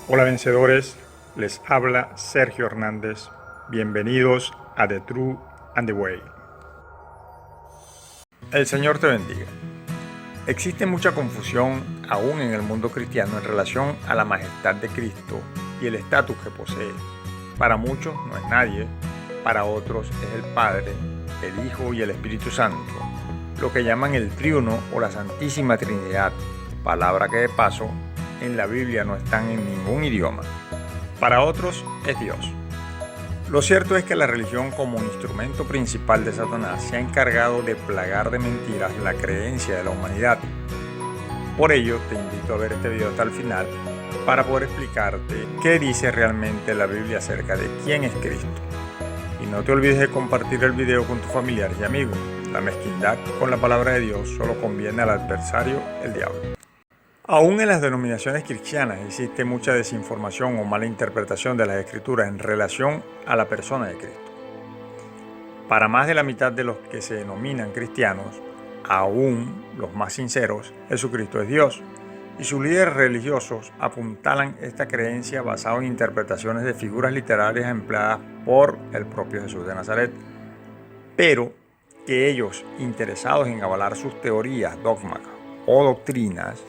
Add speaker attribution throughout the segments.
Speaker 1: Hola vencedores, les habla Sergio Hernández. Bienvenidos a The True and the Way. El Señor te bendiga. Existe mucha confusión aún en el mundo cristiano en relación a la majestad de Cristo y el estatus que posee. Para muchos no es nadie, para otros es el Padre, el Hijo y el Espíritu Santo, lo que llaman el Triuno o la Santísima Trinidad, palabra que de paso en la Biblia no están en ningún idioma. Para otros es Dios. Lo cierto es que la religión como instrumento principal de Satanás se ha encargado de plagar de mentiras la creencia de la humanidad. Por ello te invito a ver este video hasta el final para poder explicarte qué dice realmente la Biblia acerca de quién es Cristo. Y no te olvides de compartir el video con tus familiares y amigos. La mezquindad con la palabra de Dios solo conviene al adversario, el diablo. Aún en las denominaciones cristianas existe mucha desinformación o mala interpretación de las Escrituras en relación a la persona de Cristo. Para más de la mitad de los que se denominan cristianos, aún los más sinceros, Jesucristo es Dios, y sus líderes religiosos apuntalan esta creencia basada en interpretaciones de figuras literarias empleadas por el propio Jesús de Nazaret, pero que ellos, interesados en avalar sus teorías, dogmas o doctrinas,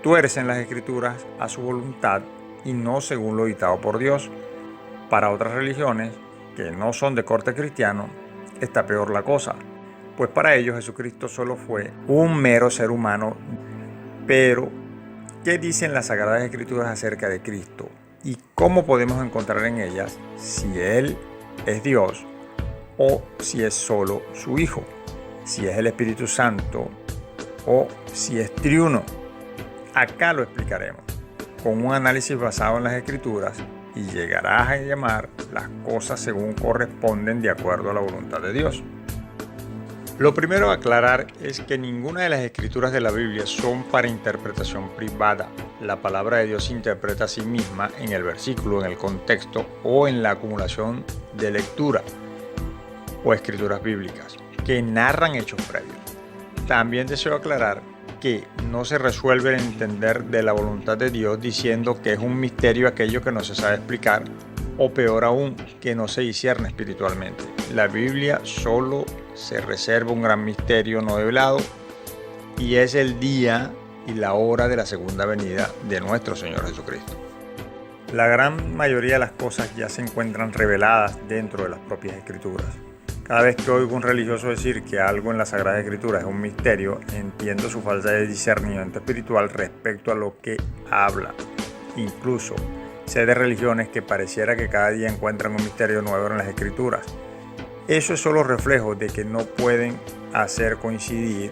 Speaker 1: tuercen las Escrituras a su voluntad y no según lo dictado por Dios. Para otras religiones, que no son de corte cristiano, está peor la cosa, pues para ellos Jesucristo solo fue un mero ser humano. Pero, ¿qué dicen las Sagradas Escrituras acerca de Cristo? ¿Y cómo podemos encontrar en ellas si Él es Dios o si es solo su Hijo? Si es el Espíritu Santo o si es triuno. Acá lo explicaremos con un análisis basado en las Escrituras y llegarás a llamar las cosas según corresponden de acuerdo a la voluntad de Dios. Lo primero a aclarar es que ninguna de las Escrituras de la Biblia son para interpretación privada. La palabra de Dios se interpreta a sí misma en el versículo, en el contexto o en la acumulación de lectura o escrituras bíblicas que narran hechos previos. También deseo aclarar que no se resuelve el entender de la voluntad de Dios diciendo que es un misterio aquello que no se sabe explicar, o peor aún, que no se discierne espiritualmente. La Biblia solo se reserva un gran misterio no develado, y es el día y la hora de la segunda venida de nuestro Señor Jesucristo. La gran mayoría de las cosas ya se encuentran reveladas dentro de las propias Escrituras. Cada vez que oigo un religioso decir que algo en la Sagrada Escritura es un misterio, entiendo su falta de discernimiento espiritual respecto a lo que habla. Incluso sé de religiones que pareciera que cada día encuentran un misterio nuevo en las Escrituras. Eso es solo reflejo de que no pueden hacer coincidir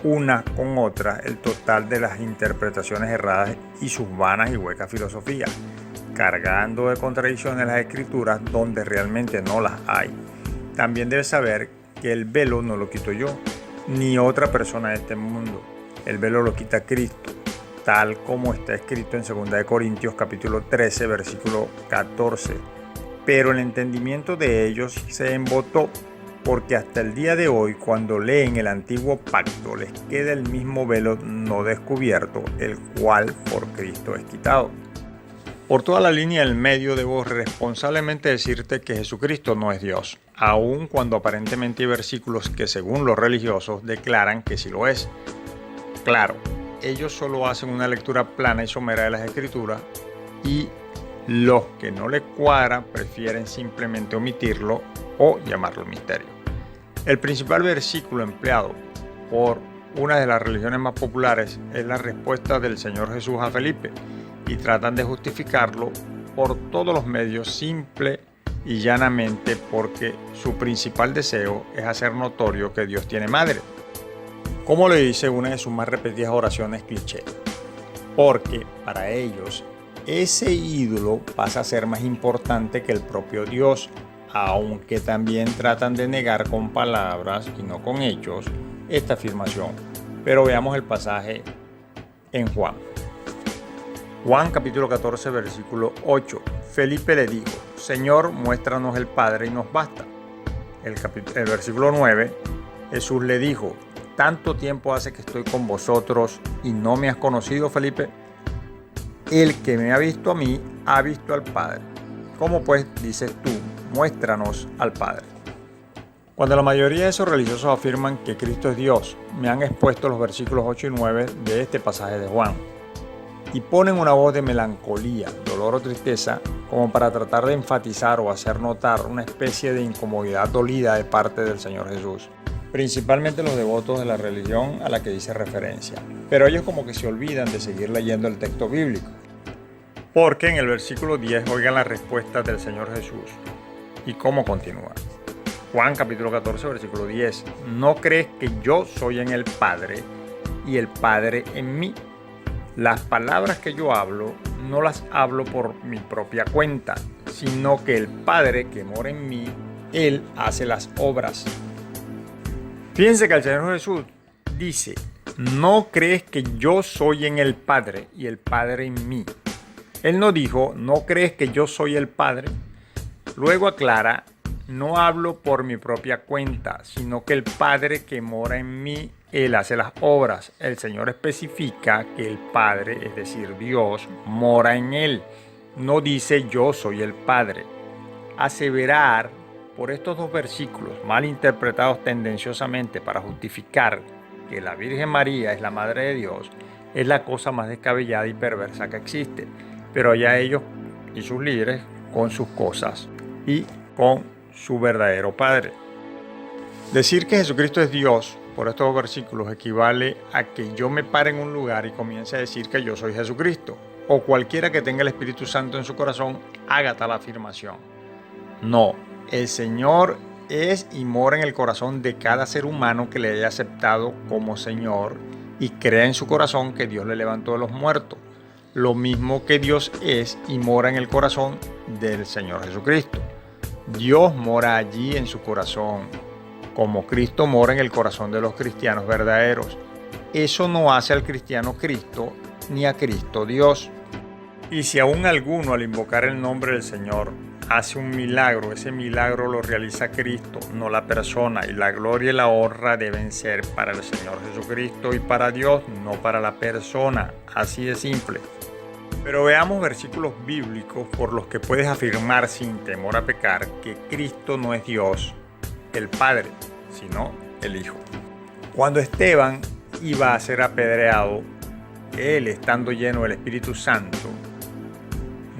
Speaker 1: una con otra el total de las interpretaciones erradas y sus vanas y huecas filosofías, cargando de contradicciones las Escrituras donde realmente no las hay. También debes saber que el velo no lo quito yo, ni otra persona de este mundo. El velo lo quita Cristo, tal como está escrito en 2 Corintios capítulo 13, versículo 14. Pero el entendimiento de ellos se embotó, porque hasta el día de hoy, cuando leen el antiguo pacto, les queda el mismo velo no descubierto, el cual por Cristo es quitado. Por toda la línea del medio debo responsablemente decirte que Jesucristo no es Dios, aun cuando aparentemente hay versículos que según los religiosos declaran que sí lo es. Claro, ellos solo hacen una lectura plana y somera de las Escrituras y los que no les cuadra prefieren simplemente omitirlo o llamarlo misterio. El principal versículo empleado por una de las religiones más populares es la respuesta del Señor Jesús a Felipe, y tratan de justificarlo por todos los medios simple y llanamente porque su principal deseo es hacer notorio que Dios tiene madre, como le dice una de sus más repetidas oraciones cliché, porque para ellos ese ídolo pasa a ser más importante que el propio Dios, aunque también tratan de negar con palabras y no con hechos esta afirmación. Pero veamos el pasaje en Juan. Juan capítulo 14 versículo 8. Felipe le dijo: Señor, muéstranos el Padre y nos basta. El versículo 9. Jesús le dijo: ¿Tanto tiempo hace que estoy con vosotros y no me has conocido, Felipe? el que me ha visto a mí, ha visto al Padre. ¿Cómo pues dices tú, muéstranos al Padre? Cuando la mayoría de esos religiosos afirman que Cristo es Dios, me han expuesto los versículos 8 y 9 de este pasaje de Juan y ponen una voz de melancolía, dolor o tristeza como para tratar de enfatizar o hacer notar una especie de incomodidad dolida de parte del Señor Jesús, principalmente los devotos de la religión a la que dice referencia, pero ellos como que se olvidan de seguir leyendo el texto bíblico, porque en el versículo 10 oigan la respuesta del Señor Jesús y cómo continúa. Juan capítulo 14 versículo 10. ¿No crees que yo soy en el Padre y el Padre en mí? Las palabras que yo hablo no las hablo por mi propia cuenta, sino que el Padre que mora en mí, Él hace las obras. Fíjense que el Señor Jesús dice, ¿no crees que yo soy en el Padre y el Padre en mí? Él no dijo, ¿no crees que yo soy el Padre? Luego aclara, no hablo por mi propia cuenta, sino que el Padre que mora en mí, Él hace las obras. El Señor especifica que el Padre, es decir, Dios, mora en Él. No dice yo soy el Padre. Aseverar por estos dos versículos, mal interpretados tendenciosamente para justificar que la Virgen María es la Madre de Dios, es la cosa más descabellada y perversa que existe. Pero allá ellos y sus líderes con sus cosas y con su verdadero Padre. Decir que Jesucristo es Dios por estos versículos equivale a que yo me pare en un lugar y comience a decir que yo soy Jesucristo, o cualquiera que tenga el Espíritu Santo en su corazón haga tal afirmación. No, el Señor es y mora en el corazón de cada ser humano que le haya aceptado como Señor y crea en su corazón que Dios le levantó de los muertos, lo mismo que Dios es y mora en el corazón del Señor Jesucristo. Dios mora allí en su corazón, como Cristo mora en el corazón de los cristianos verdaderos. Eso no hace al cristiano Cristo, ni a Cristo Dios. Y si aún alguno al invocar el nombre del Señor hace un milagro, ese milagro lo realiza Cristo, no la persona, y la gloria y la honra deben ser para el Señor Jesucristo y para Dios, no para la persona. Así de simple. Pero veamos versículos bíblicos por los que puedes afirmar sin temor a pecar que Cristo no es Dios, el Padre, sino el Hijo. Cuando Esteban iba a ser apedreado, él estando lleno del Espíritu Santo,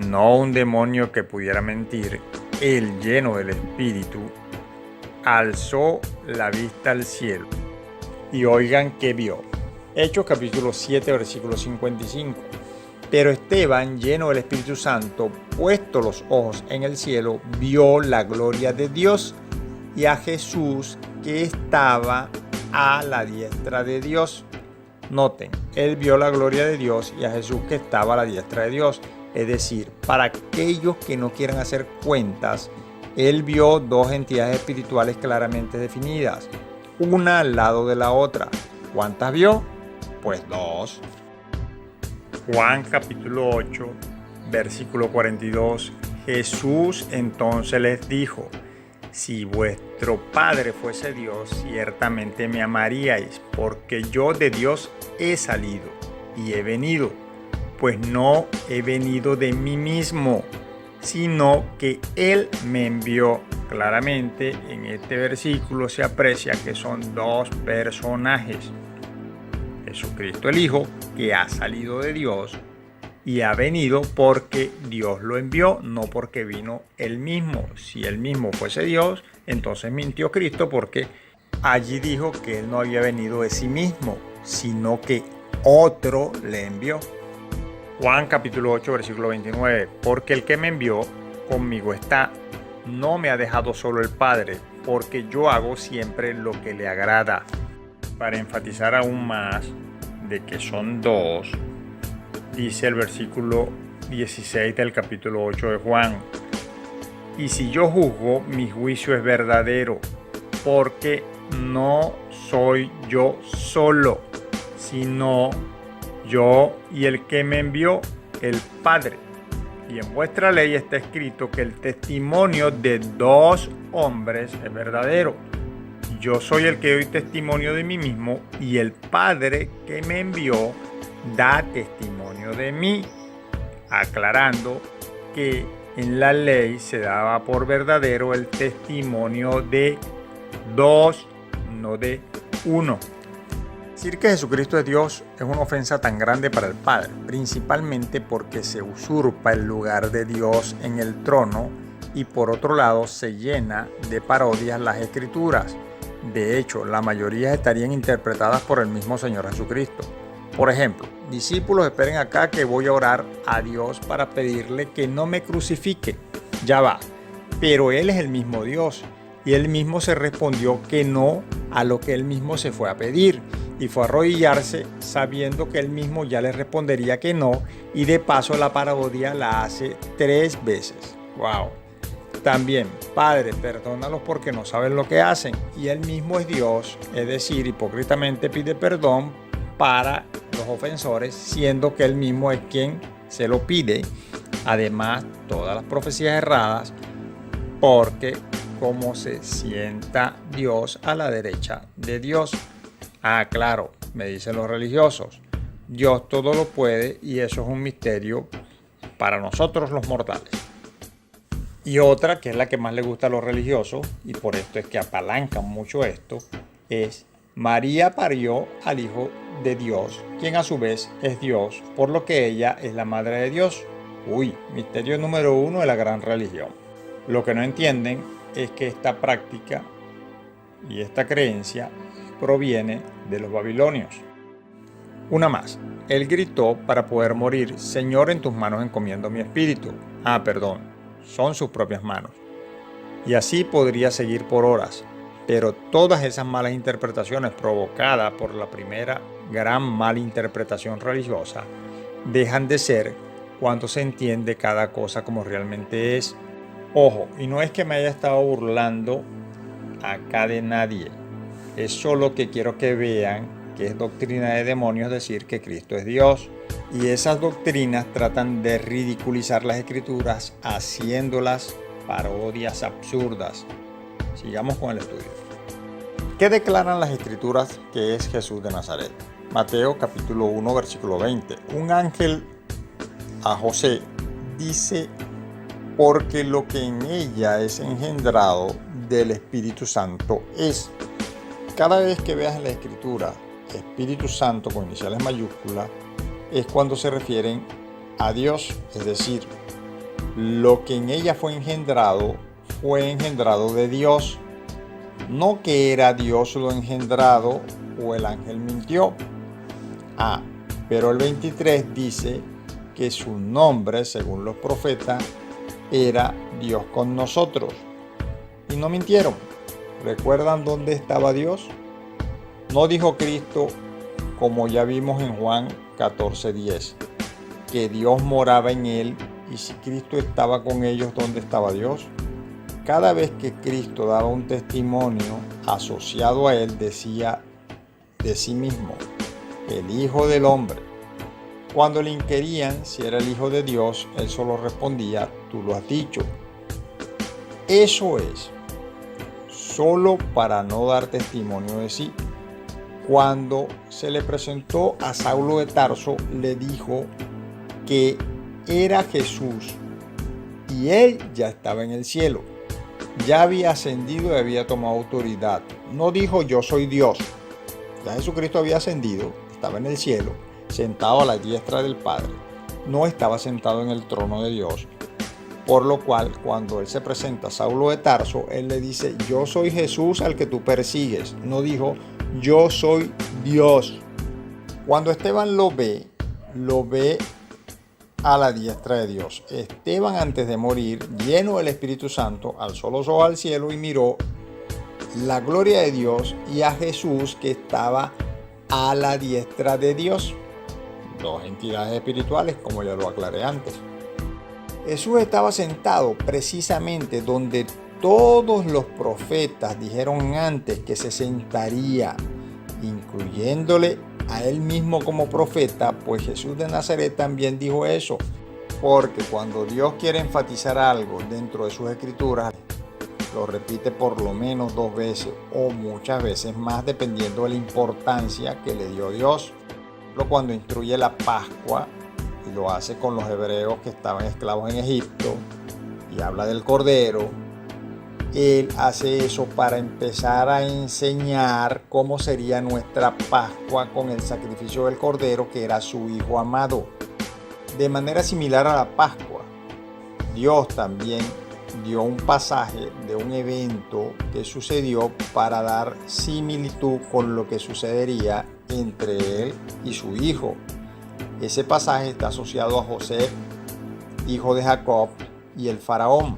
Speaker 1: no un demonio que pudiera mentir, él lleno del Espíritu, alzó la vista al cielo. Y oigan qué vio. Hechos capítulo 7, versículo 55. Pero Esteban, lleno del Espíritu Santo, puesto los ojos en el cielo, vio la gloria de Dios y a Jesús que estaba a la diestra de Dios. Noten, él vio la gloria de Dios y a Jesús que estaba a la diestra de Dios. Es decir, para aquellos que no quieran hacer cuentas, él vio dos entidades espirituales claramente definidas, una al lado de la otra. ¿Cuántas vio? Pues dos. Juan capítulo 8, versículo 42. Jesús entonces les dijo, si vuestro Padre fuese Dios, ciertamente me amaríais, porque yo de Dios he salido y he venido, pues no he venido de mí mismo, sino que Él me envió. Claramente en este versículo se aprecia que son dos personajes. Jesucristo el Hijo, que ha salido de Dios y ha venido porque Dios lo envió, no porque vino Él mismo. Si Él mismo fuese Dios, entonces mintió Cristo, porque allí dijo que Él no había venido de sí mismo, sino que otro le envió. Juan capítulo 8, versículo 29. Porque el que me envió conmigo está, no me ha dejado solo el Padre, porque yo hago siempre lo que le agrada. Para enfatizar aún más de que son dos, dice el versículo 16 del capítulo 8 de Juan, y si yo juzgo, mi juicio es verdadero, porque no soy yo solo, sino yo y el que me envió, el Padre. Y en vuestra ley está escrito que el testimonio de dos hombres es verdadero. Yo soy el que doy testimonio de mí mismo y el Padre que me envió da testimonio de mí. aclarando que en la ley se daba por verdadero el testimonio de dos, no de uno. Decir que Jesucristo es Dios es una ofensa tan grande para el Padre, principalmente porque se usurpa el lugar de Dios en el trono y por otro lado se llena de parodias las Escrituras. De hecho, la mayoría estarían interpretadas por el mismo Señor Jesucristo. Por ejemplo, discípulos, esperen acá que voy a orar a Dios para pedirle que no me crucifique. Ya va, pero Él es el mismo Dios y Él mismo se respondió que no a lo que Él mismo se fue a pedir y fue a arrodillarse sabiendo que Él mismo ya le respondería que no y de paso la parodia la hace 3 veces. ¡Wow! También, Padre, perdónalos porque no saben lo que hacen. Y Él mismo es Dios, es decir, hipócritamente pide perdón para los ofensores, siendo que Él mismo es quien se lo pide. Además, todas las profecías erradas, porque como se sienta Dios a la derecha de Dios. Ah, claro, me dicen los religiosos, Dios todo lo puede y eso es un misterio para nosotros los mortales. Y otra, que es la que más le gusta a los religiosos, y por esto es que apalancan mucho esto, es María parió al Hijo de Dios, quien a su vez es Dios, por lo que ella es la madre de Dios. Uy, misterio número 1 de la gran religión. Lo que no entienden es que esta práctica y esta creencia proviene de los babilonios. Una más, él gritó para poder morir, Señor, en tus manos encomiendo mi espíritu. Ah, perdón, son sus propias manos. Y así podría seguir por horas, pero todas esas malas interpretaciones provocadas por la primera gran malinterpretación religiosa dejan de ser cuando se entiende cada cosa como realmente es. Ojo, y no es que me haya estado burlando acá de nadie, es solo que quiero que vean que es doctrina de demonios decir que Cristo es Dios. Y esas doctrinas tratan de ridiculizar las Escrituras haciéndolas parodias absurdas. Sigamos con el estudio. ¿Qué declaran las Escrituras que es Jesús de Nazaret? Mateo capítulo 1 versículo 20. Un ángel a José dice, porque lo que en ella es engendrado del Espíritu Santo es. Cada vez que veas en la Escritura Espíritu Santo con iniciales mayúsculas, es cuando se refieren a Dios, es decir, lo que en ella fue engendrado de Dios, no que era Dios lo engendrado o el ángel mintió. Ah, pero el 23 dice que su nombre, según los profetas, era Dios con nosotros. Y no mintieron. ¿Recuerdan dónde estaba Dios? No dijo Cristo, como ya vimos en Juan 14:10, que Dios moraba en él, y si Cristo estaba con ellos, ¿dónde estaba Dios? Cada vez que Cristo daba un testimonio asociado a él, decía de sí mismo, el Hijo del Hombre. Cuando le inquirían si era el Hijo de Dios, él solo respondía, tú lo has dicho. Eso es, solo para no dar testimonio de sí. Cuando se le presentó a Saulo de Tarso, le dijo que era Jesús y él ya estaba en el cielo. Ya había ascendido y había tomado autoridad. No dijo yo soy Dios. Ya Jesucristo había ascendido, estaba en el cielo, sentado a la diestra del Padre. No estaba sentado en el trono de Dios. Por lo cual, cuando él se presenta a Saulo de Tarso, él le dice, yo soy Jesús al que tú persigues. No dijo, yo soy Dios. Cuando Esteban lo ve a la diestra de Dios. Esteban, antes de morir, lleno del Espíritu Santo, alzó los ojos al cielo y miró la gloria de Dios y a Jesús que estaba a la diestra de Dios. Dos entidades espirituales, como ya lo aclaré antes. Jesús estaba sentado precisamente donde todos los profetas dijeron antes que se sentaría, incluyéndole a él mismo como profeta, pues Jesús de Nazaret también dijo eso, porque cuando Dios quiere enfatizar algo dentro de sus escrituras, lo repite por lo menos 2 veces o muchas veces más, dependiendo de la importancia que le dio Dios. Cuando instruye la Pascua y lo hace con los hebreos que estaban esclavos en Egipto, y habla del Cordero, Él hace eso para empezar a enseñar cómo sería nuestra Pascua con el sacrificio del Cordero, que era su Hijo amado. De manera similar a la Pascua, Dios también dio un pasaje de un evento que sucedió para dar similitud con lo que sucedería entre Él y su Hijo. Ese pasaje está asociado a José, hijo de Jacob, y el faraón.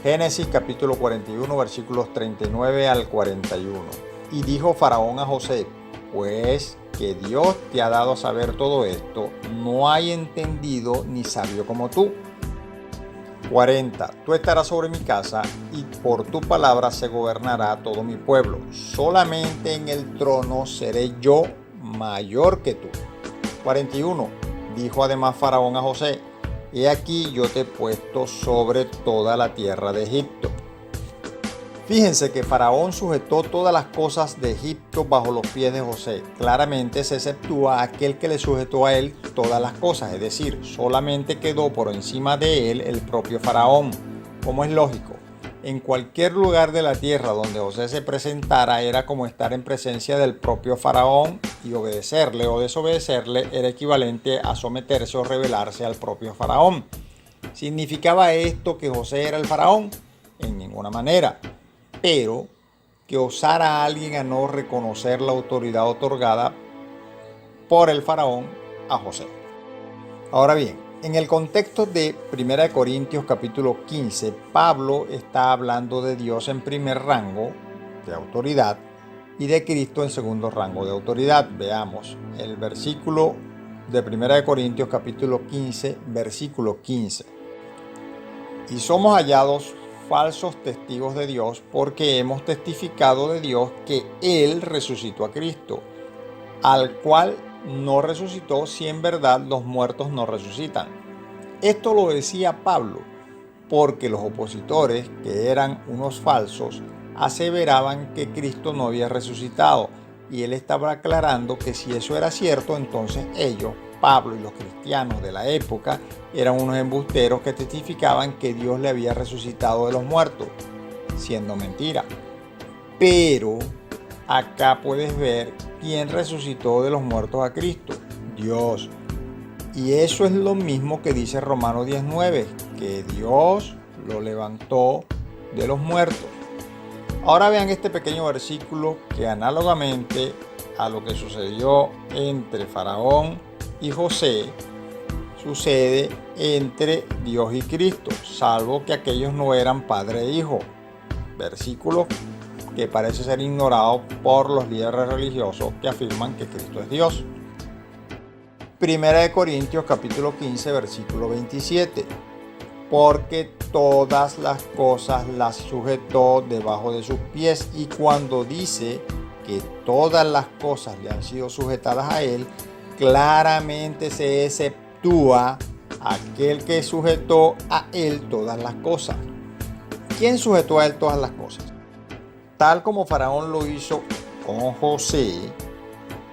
Speaker 1: Génesis capítulo 41, versículos 39 al 41. Y dijo Faraón a José: pues que Dios te ha dado a saber todo esto, no hay entendido ni sabio como tú. 40. Tú estarás sobre mi casa, y por tu palabra se gobernará todo mi pueblo. Solamente en el trono seré yo mayor que tú. 41. Dijo además Faraón a José: he aquí yo te he puesto sobre toda la tierra de Egipto. Fíjense que Faraón sujetó todas las cosas de Egipto bajo los pies de José. Claramente se exceptúa aquel que le sujetó a él todas las cosas, es decir, solamente quedó por encima de él el propio Faraón. Como es lógico, en cualquier lugar de la tierra donde José se presentara era como estar en presencia del propio Faraón, y obedecerle o desobedecerle era equivalente a someterse o rebelarse al propio Faraón. ¿Significaba esto que José era el Faraón? En ninguna manera. Pero que osara a alguien a no reconocer la autoridad otorgada por el faraón a José. Ahora bien, en el contexto de 1 Corintios capítulo 15, Pablo está hablando de Dios en primer rango de autoridad y de Cristo en segundo rango de autoridad. Veamos el versículo de 1 Corintios capítulo 15, versículo 15. Y somos hallados falsos testigos de Dios, porque hemos testificado de Dios que Él resucitó a Cristo, al cual no resucitó si en verdad los muertos no resucitan. Esto lo decía Pablo, porque los opositores, que eran unos falsos, aseveraban que Cristo no había resucitado, y él estaba aclarando que si eso era cierto, entonces ellos, Pablo y los cristianos de la época, eran unos embusteros que testificaban que Dios le había resucitado de los muertos, siendo mentira. Pero acá puedes ver quién resucitó de los muertos a Cristo: Dios. Y eso es lo mismo que dice Romanos 19, que Dios lo levantó de los muertos. Ahora vean este pequeño versículo que, análogamente a lo que sucedió entre Faraón y José, sucede entre Dios y Cristo, salvo que aquellos no eran padre e hijo. Versículo que parece ser ignorado por los líderes religiosos que afirman que Cristo es Dios. 1 Corintios capítulo 15, versículo 27. Porque todas las cosas las sujetó debajo de sus pies. Y cuando dice que todas las cosas le han sido sujetadas a él, claramente se exceptúa aquel que sujetó a él todas las cosas. ¿Quién sujetó a él todas las cosas? Tal como Faraón lo hizo con José,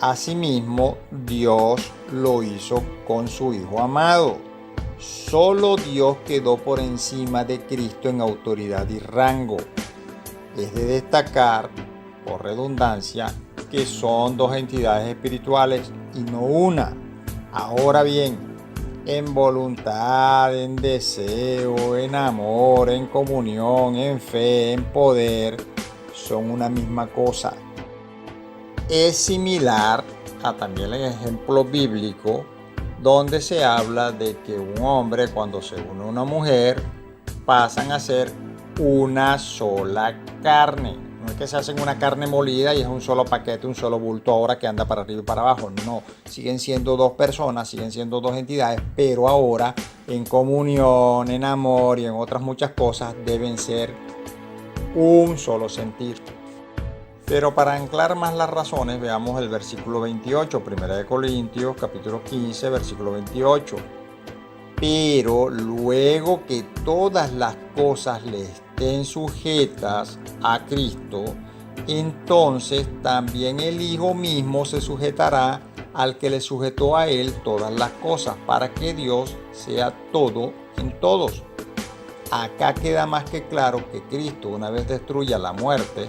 Speaker 1: asimismo Dios lo hizo con su Hijo amado. Solo Dios quedó por encima de Cristo en autoridad y rango. Es de destacar, por redundancia, que son dos entidades espirituales y no una. Ahora bien, en voluntad, en deseo, en amor, en comunión, en fe, en poder, son una misma cosa. Es similar a también el ejemplo bíblico donde se habla de que un hombre, cuando se une a una mujer, pasan a ser una sola carne. No es que se hacen una carne molida y es un solo paquete, un solo bulto ahora que anda para arriba y para abajo. No, siguen siendo dos personas, siguen siendo dos entidades, pero ahora en comunión, en amor y en otras muchas cosas deben ser un solo sentir. Pero para anclar más las razones, veamos el versículo 28, 1 Corintios capítulo 15, versículo 28. Pero luego que todas las cosas le estén sujetas a Cristo, entonces también el Hijo mismo se sujetará al que le sujetó a él todas las cosas, para que Dios sea todo en todos. Acá queda más que claro que Cristo, una vez destruya la muerte,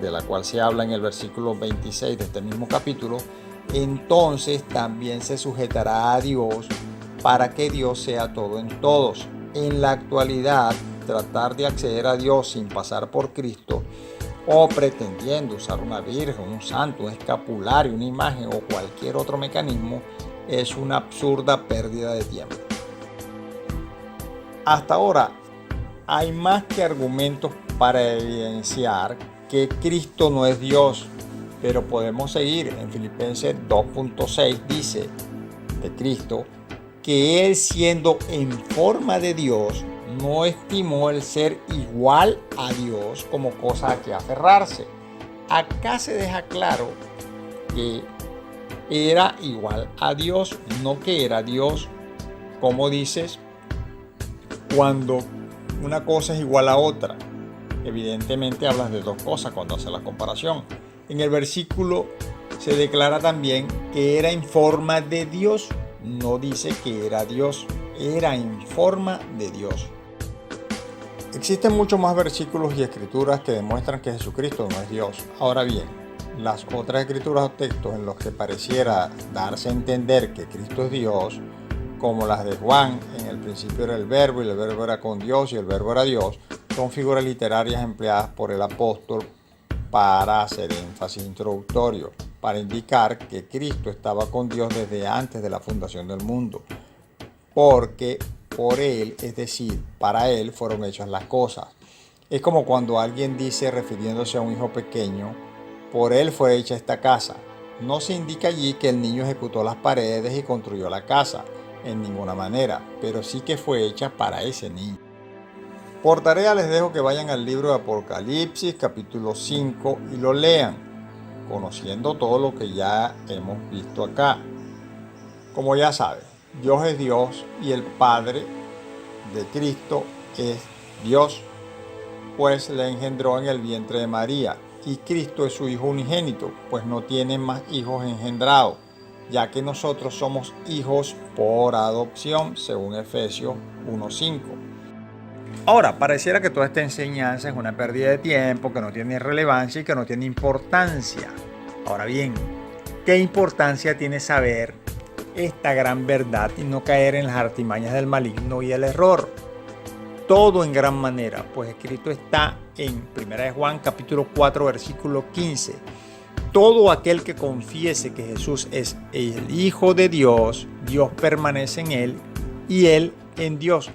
Speaker 1: de la cual se habla en el versículo 26 de este mismo capítulo, entonces también se sujetará a Dios para que Dios sea todo en todos. En la actualidad, tratar de acceder a Dios sin pasar por Cristo o pretendiendo usar una virgen, un santo, un escapulario, una imagen o cualquier otro mecanismo es una absurda pérdida de tiempo. Hasta ahora hay más que argumentos para evidenciar que Cristo no es Dios, pero podemos seguir. En Filipenses 2.6 dice de Cristo que Él, siendo en forma de Dios, no estimó el ser igual a Dios como cosa a que aferrarse. Acá se deja claro que era igual a Dios, no que era Dios. Como dices, cuando una cosa es igual a otra, evidentemente hablas de dos cosas cuando haces la comparación. En el versículo se declara también que era en forma de Dios. No dice que era Dios, era en forma de Dios. Existen muchos más versículos y escrituras que demuestran que Jesucristo no es Dios. Ahora bien, las otras escrituras o textos en los que pareciera darse a entender que Cristo es Dios, como las de Juan, en el principio era el verbo y el verbo era con Dios y el verbo era Dios, son figuras literarias empleadas por el apóstol para hacer énfasis introductorio, para indicar que Cristo estaba con Dios desde antes de la fundación del mundo, porque por Él, es decir, para Él fueron hechas las cosas. Es como cuando alguien dice, refiriéndose a un hijo pequeño, por Él fue hecha esta casa. No se indica allí que el niño ejecutó las paredes y construyó la casa, en ninguna manera, pero sí que fue hecha para ese niño. Por tarea les dejo que vayan al libro de Apocalipsis, capítulo 5, y lo lean, conociendo todo lo que ya hemos visto acá. Como ya saben, Dios es Dios y el Padre de Cristo es Dios, pues le engendró en el vientre de María, y Cristo es su Hijo unigénito, pues no tiene más hijos engendrados, ya que nosotros somos hijos por adopción, según Efesios 1:5. Ahora, pareciera que toda esta enseñanza es una pérdida de tiempo, que no tiene relevancia y que no tiene importancia. Ahora bien, ¿qué importancia tiene saber esta gran verdad y no caer en las artimañas del maligno y el error? Todo en gran manera, pues escrito está en 1 Juan capítulo 4 versículo 15. Todo aquel que confiese que Jesús es el Hijo de Dios, Dios permanece en él y él en Dios.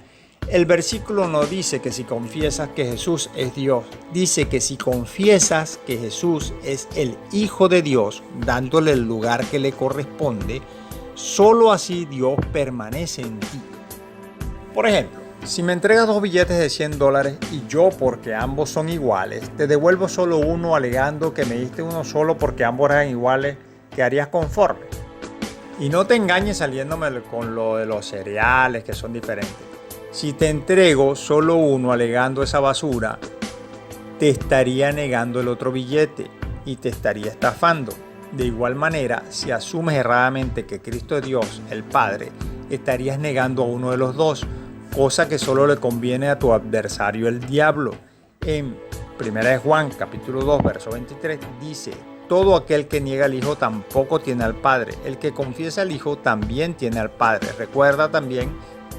Speaker 1: El versículo no dice que si confiesas que Jesús es Dios, dice que si confiesas que Jesús es el Hijo de Dios, dándole el lugar que le corresponde, solo así Dios permanece en ti. Por ejemplo, si me entregas dos billetes de $100 y yo, porque ambos son iguales, te devuelvo solo uno alegando que me diste uno solo porque ambos eran iguales, ¿quedarías conforme? Y no te engañes saliéndome con lo de los cereales que son diferentes. Si te entrego solo uno alegando esa basura, te estaría negando el otro billete y te estaría estafando. De igual manera, si asumes erradamente que Cristo es Dios, el Padre, estarías negando a uno de los dos, cosa que solo le conviene a tu adversario el diablo. En 1 Juan capítulo 2 verso 23 dice: todo aquel que niega al Hijo tampoco tiene al Padre. El que confiesa al Hijo también tiene al Padre. Recuerda también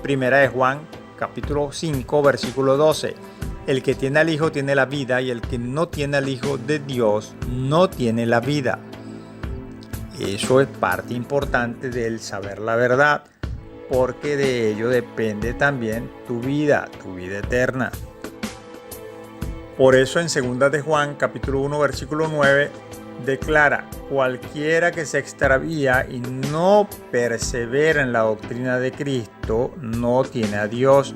Speaker 1: 1 Juan capítulo 5 versículo 12. El que tiene al Hijo tiene la vida, y el que no tiene al Hijo de Dios no tiene la vida. Eso es parte importante del saber la verdad, porque de ello depende también tu vida eterna. Por eso en 2 de Juan capítulo 1 versículo 9 declara: cualquiera que se extravía y no persevera en la doctrina de Cristo no tiene a Dios.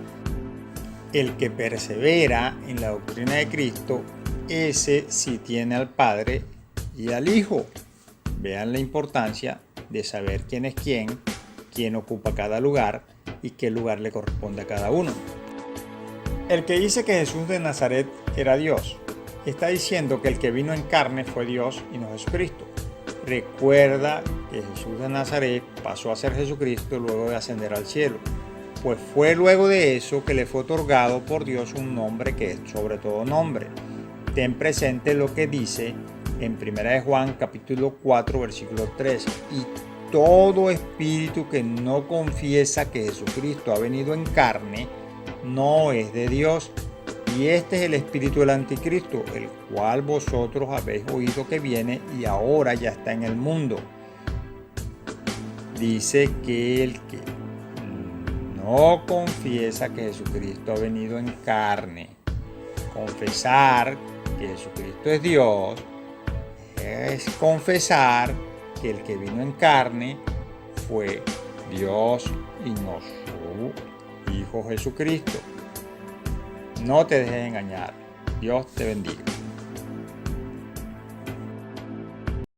Speaker 1: El que persevera en la doctrina de Cristo, ese sí tiene al Padre y al Hijo. Vean la importancia de saber quién es quién ocupa cada lugar y qué lugar le corresponde a cada uno. El que dice que Jesús de Nazaret era Dios, está diciendo que el que vino en carne fue Dios y no Jesucristo. Recuerda que Jesús de Nazaret pasó a ser Jesucristo luego de ascender al cielo, pues fue luego de eso que le fue otorgado por Dios un nombre que es sobre todo nombre. Ten presente lo que dice en 1 de Juan capítulo 4 versículo 3: y todo espíritu que no confiesa que Jesucristo ha venido en carne no es de Dios. Y este es el espíritu del anticristo, el cual vosotros habéis oído que viene y ahora ya está en el mundo. Dice que el que no confiesa que Jesucristo ha venido en carne, confesar que Jesucristo es Dios, es confesar que el que vino en carne fue Dios y no su Hijo Jesucristo. No te dejes engañar. Dios te bendiga.